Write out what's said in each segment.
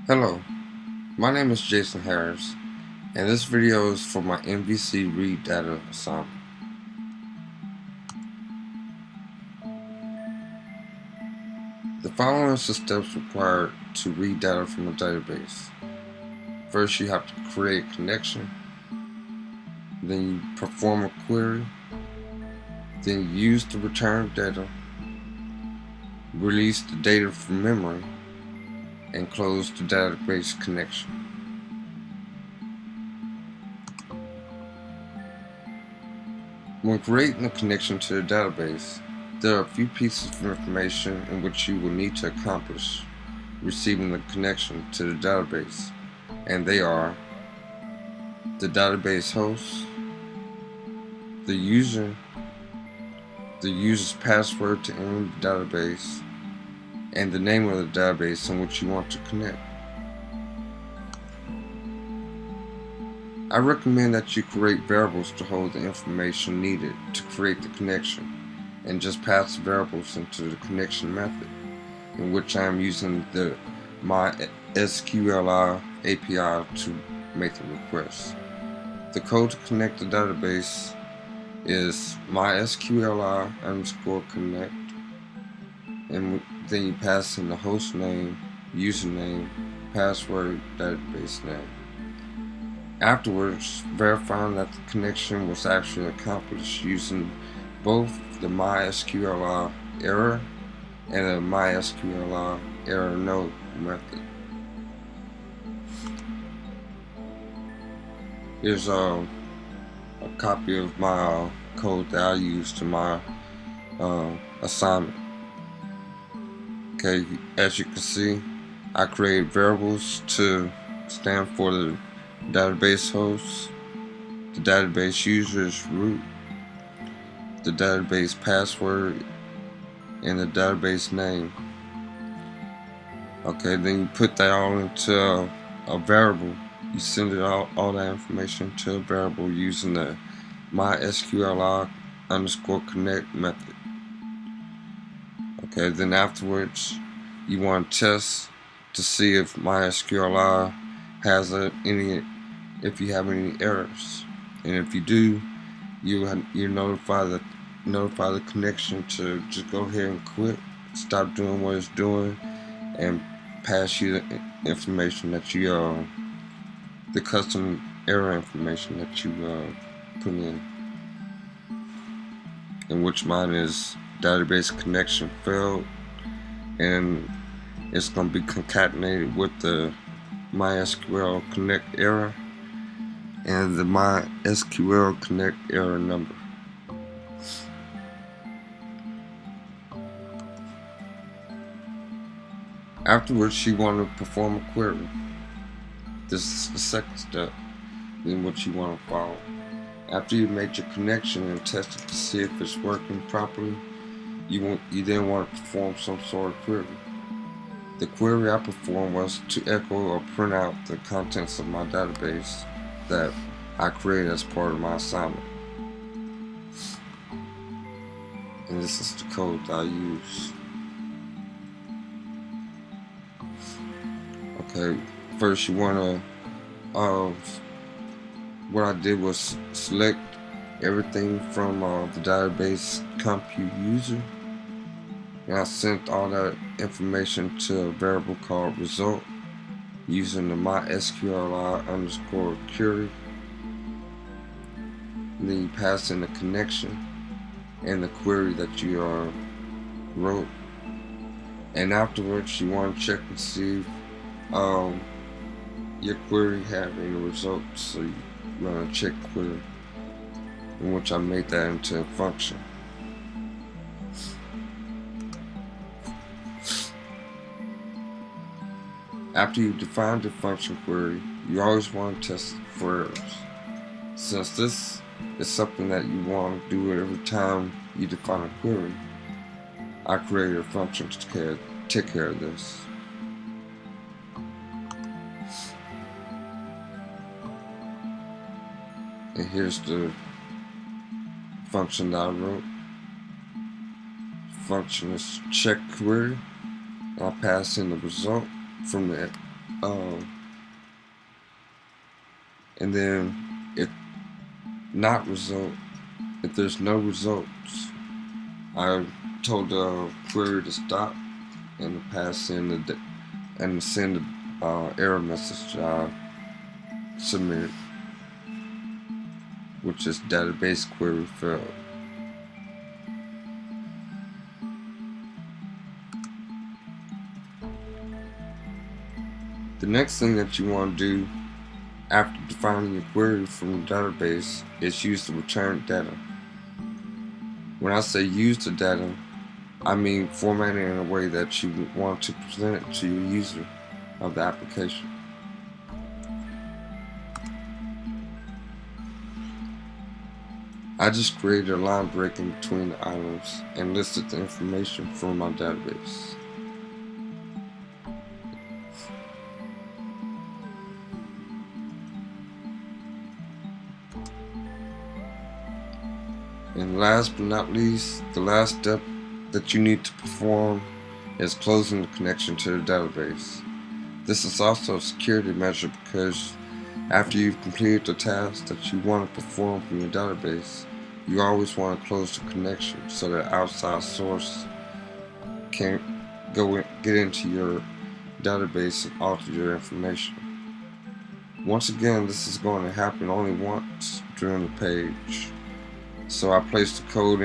Hello, my name is Jason Harris, and this video is for my MVC-Read Data assignment. The following is the steps required to read data from a database. First, you have to create a connection, then you perform a query, then you use the return data, release the data from memory, and close the database connection. When creating a connection to the database, there are a few pieces of information in which you will need to accomplish receiving the connection to the database, and they are the database host, the user's password to enter the database, and the name of the database in which you want to connect. I recommend that you create variables to hold the information needed to create the connection, and just pass the variables into the connection method, in which I am using the MYSQLI API to make the request. The code to connect the database is MYSQLI_connect, and then you pass in the host name, username, password, database name. Afterwards, verifying that the connection was actually accomplished using both the MySQLI error and the MySQLI error node method. Here's a copy of my code that I used in my assignment. Okay, as you can see, I created variables to stand for the database host, the database user's root, the database password, and the database name. Okay, then you put that all into a variable. You send it all that information to a variable using the MySQLI_connect method. Okay, then afterwards, you want to test to see if MySQLI has if you have any errors, and if you do, you notify the connection to just go ahead and quit, stop doing what it's doing, and pass you the information that you the custom error information that you put in which mine is database connection failed, and it's going to be concatenated with the MySQL connect error and the MySQL connect error number. Afterwards, you want to perform a query. This is the second step in which you want to follow. After you've made your connection and tested to see if it's working properly, you then want to perform some sort of query. The query I performed was to echo or print out the contents of my database that I created as part of my assignment. And this is the code that I use. Okay, first you want to, what I did was select everything from the database compute user, and I sent all that information to a variable called result using the MySQLI_query. And then you pass in the connection and the query that you wrote, and afterwards you want to check and see if your query had any results. So you run a check query, in which I made that into a function. After you define the function query, you always want to test for errors. Since this is something that you want to do every time you define a query, I created a function to take care of this. And here's the function that I wrote. The function is check query. I pass in the result from the and then if there's no results, I told the query to stop and to pass in and send the error message that I submitted, which is database query failed. The next thing that you want to do after defining your query from the database is use the return data. When I say use the data, I mean format it in a way that you want to present it to your user of the application. I just created a line break in between the items and listed the information from my database. And last but not least, the last step that you need to perform is closing the connection to the database. This is also a security measure because after you've completed the task that you want to perform from your database, you always want to close the connection so that outside source can't get into your database and alter your information. Once again, this is going to happen only once during the page. So I placed the code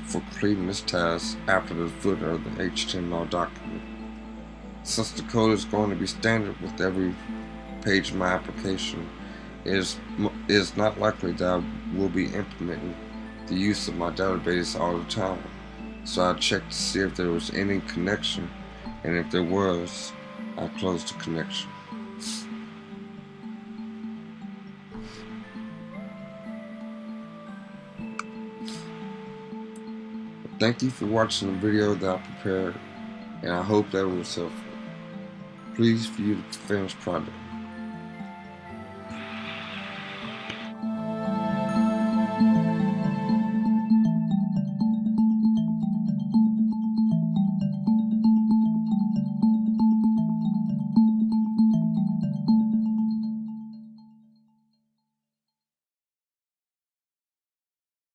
for completing this task after the footer of the HTML document. Since the code is going to be standard with every page of my application, it is not likely that I will be implementing the use of my database all the time. So I checked to see if there was any connection, and if there was, I closed the connection. Thank you for watching the video that I prepared, and I hope that it was helpful. Please view the finished product.